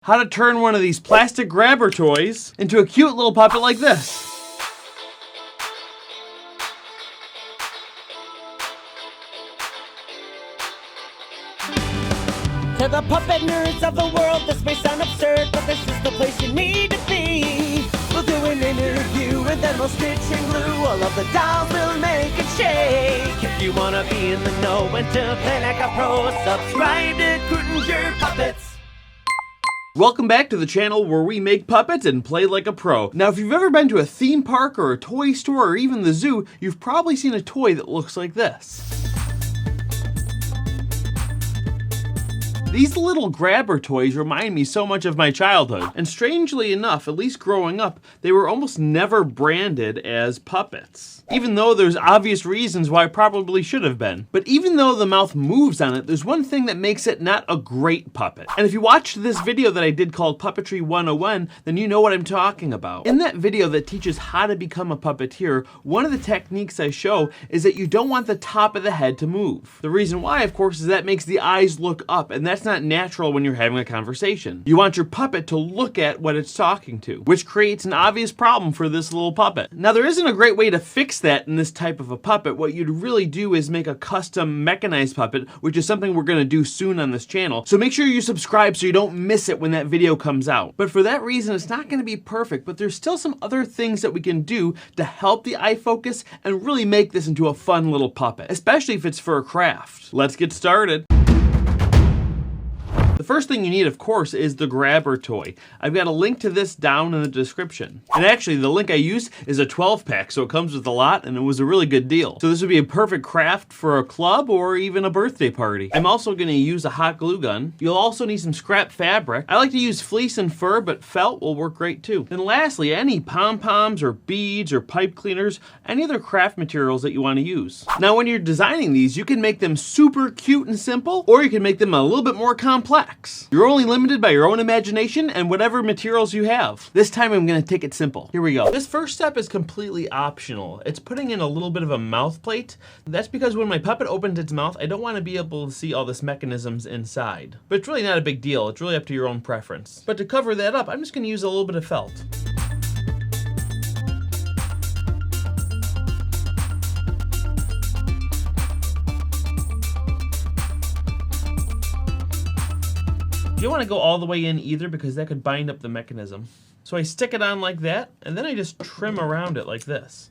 how to turn one of these plastic grabber toys into a cute little puppet like this. To the puppet nerds of the world, this may sound absurd, but this is the place you need to be. We'll do an interview and then we'll stitch and glue all of the dolls, we'll make it shake. If you wanna be in the know and to play like a pro, subscribe to Krutinger Puppets. Welcome back to the channel where we make puppets and play like a pro. Now, if you've ever been to a theme park or a toy store or even the zoo, you've probably seen a toy that looks like this. These little grabber toys remind me so much of my childhood, and strangely enough, at least growing up, they were almost never branded as puppets. Even though there's obvious reasons why it probably should have been. But even though the mouth moves on it, there's one thing that makes it not a great puppet. And if you watched this video that I did called Puppetry 101, then you know what I'm talking about. In that video that teaches how to become a puppeteer, one of the techniques I show is that you don't want the top of the head to move. The reason why, of course, is that makes the eyes look up, and that's not natural when you're having a conversation. You want your puppet to look at what it's talking to, which creates an obvious problem for this little puppet. Now, there isn't a great way to fix that in this type of a puppet. What you'd really do is make a custom mechanized puppet, which is something we're gonna do soon on this channel. So make sure you subscribe so you don't miss it when that video comes out. But for that reason, it's not gonna be perfect, but there's still some other things that we can do to help the eye focus and really make this into a fun little puppet, especially if it's for a craft. Let's get started. The first thing you need, of course, is the grabber toy. I've got a link to this down in the description. And actually, the link I used is a 12-pack, so it comes with a lot, and it was a really good deal. So this would be a perfect craft for a club or even a birthday party. I'm also gonna use a hot glue gun. You'll also need some scrap fabric. I like to use fleece and fur, but felt will work great too. And lastly, any pom-poms or beads or pipe cleaners, any other craft materials that you wanna use. Now, when you're designing these, you can make them super cute and simple, or you can make them a little bit more complex. You're only limited by your own imagination and whatever materials you have. This time I'm gonna take it simple. Here we go. This first step is completely optional. It's putting in a little bit of a mouth plate. That's because when my puppet opens its mouth, I don't wanna be able to see all this mechanisms inside. But it's really not a big deal. It's really up to your own preference. But to cover that up, I'm just gonna use a little bit of felt. You don't want to go all the way in either because that could bind up the mechanism. So I stick it on like that, and then I just trim around it like this.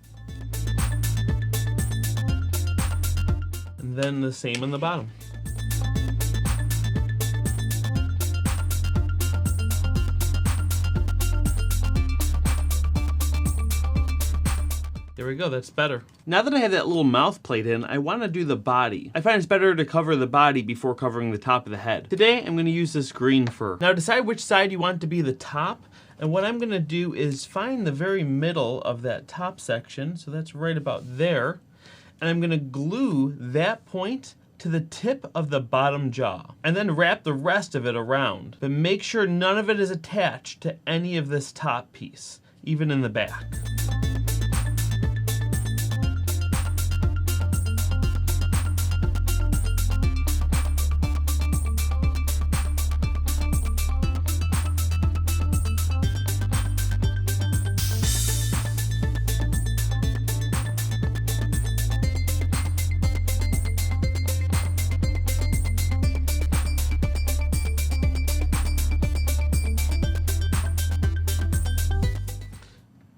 And then the same on the bottom. There we go, that's better. Now that I have that little mouth plate in, I want to do the body. I find it's better to cover the body before covering the top of the head. Today, I'm going to use this green fur. Now decide which side you want to be the top, and what I'm going to do is find the very middle of that top section, so that's right about there, and I'm going to glue that point to the tip of the bottom jaw, and then wrap the rest of it around. But make sure none of it is attached to any of this top piece, even in the back.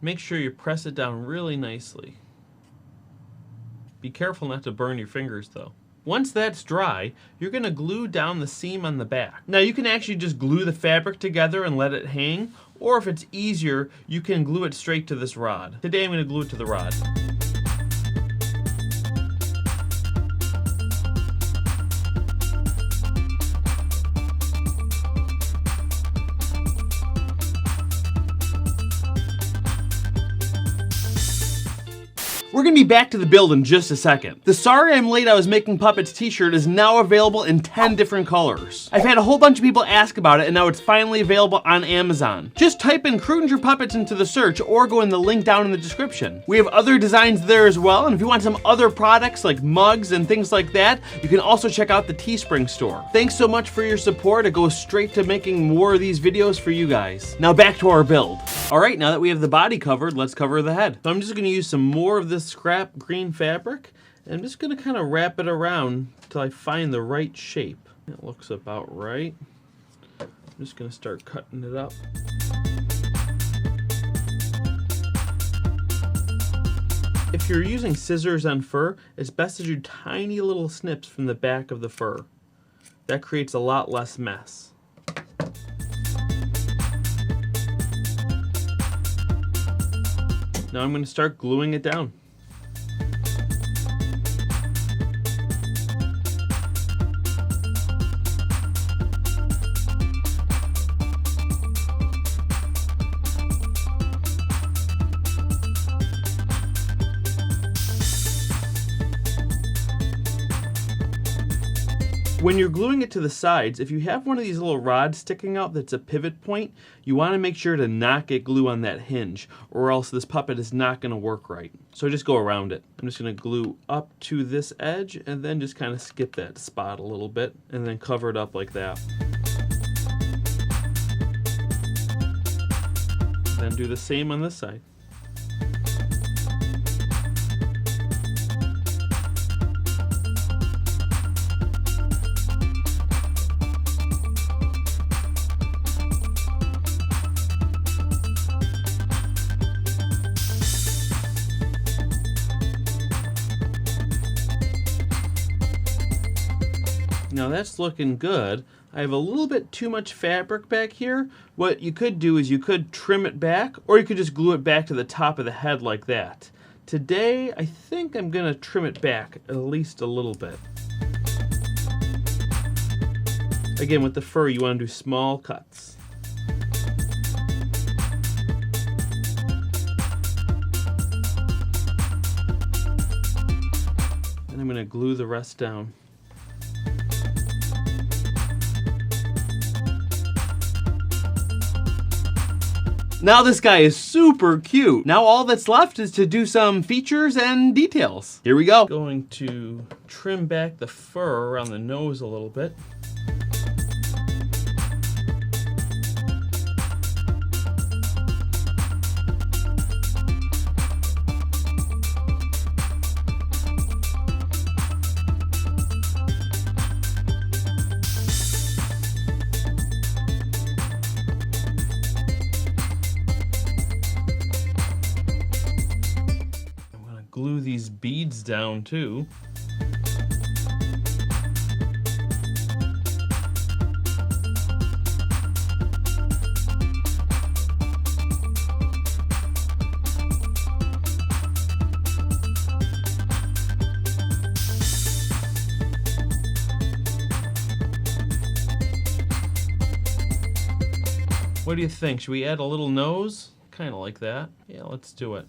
Make sure you press it down really nicely. Be careful not to burn your fingers though. Once that's dry, you're going to glue down the seam on the back. Now you can actually just glue the fabric together and let it hang, or if it's easier, you can glue it straight to this rod. Today I'm going to glue it to the rod. We're gonna be back to the build in just a second. The Sorry I'm Late I Was Making Puppets t-shirt is now available in 10 different colors. I've had a whole bunch of people ask about it, and now it's finally available on Amazon. Just type in Crudinger Puppets into the search or go in the link down in the description. We have other designs there as well, and if you want some other products like mugs and things like that, you can also check out the TeeSpring Store. Thanks so much for your support. It goes straight to making more of these videos for you guys. Now back to our build. All right, now that we have the body covered, let's cover the head. So I'm just gonna use some more of this scrap green fabric, and I'm just gonna kind of wrap it around till I find the right shape. It looks about right. I'm just gonna start cutting it up. If you're using scissors on fur, it's best to do tiny little snips from the back of the fur. That creates a lot less mess. Now I'm going to start gluing it down. When you're gluing it to the sides, if you have one of these little rods sticking out that's a pivot point, you want to make sure to not get glue on that hinge, or else this puppet is not going to work right. So just go around it. I'm just going to glue up to this edge and then just kind of skip that spot a little bit and then cover it up like that. Then do the same on this side. Now that's looking good. I have a little bit too much fabric back here. What you could do is you could trim it back, or you could just glue it back to the top of the head like that. Today, I think I'm gonna trim it back at least a little bit. Again, with the fur, you wanna do small cuts. And I'm gonna glue the rest down. Now this guy is super cute. Now all that's left is to do some features and details. Here we go. Going to trim back the fur around the nose a little bit. Glue these beads down too. What do you think? Should we add a little nose? Kind of like that. Yeah, let's do it.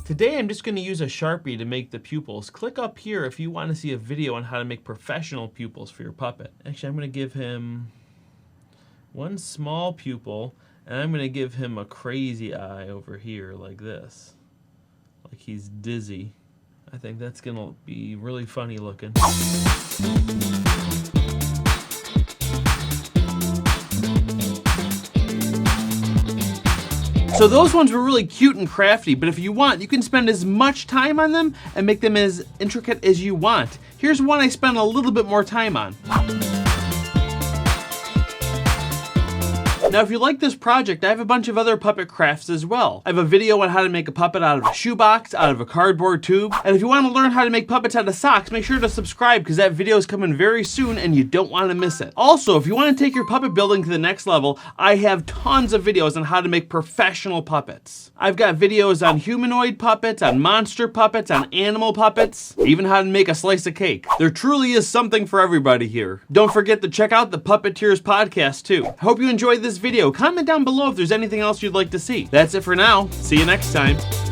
Today I'm just going to use a Sharpie to make the pupils. Click up here if you want to see a video on how to make professional pupils for your puppet. Actually, I'm going to give him one small pupil, and I'm going to give him a crazy eye over here like this. Like he's dizzy. I think that's going to be really funny looking. So those ones were really cute and crafty, but if you want, you can spend as much time on them and make them as intricate as you want. Here's one I spent a little bit more time on. Now, if you like this project, I have a bunch of other puppet crafts as well. I have a video on how to make a puppet out of a shoebox, out of a cardboard tube. And if you want to learn how to make puppets out of socks, make sure to subscribe because that video is coming very soon and you don't want to miss it. Also, if you want to take your puppet building to the next level, I have tons of videos on how to make professional puppets. I've got videos on humanoid puppets, on monster puppets, on animal puppets, even how to make a slice of cake. There truly is something for everybody here. Don't forget to check out the Puppeteers podcast too. I hope you enjoyed this video. Comment down below if there's anything else you'd like to see. That's it for now. See you next time.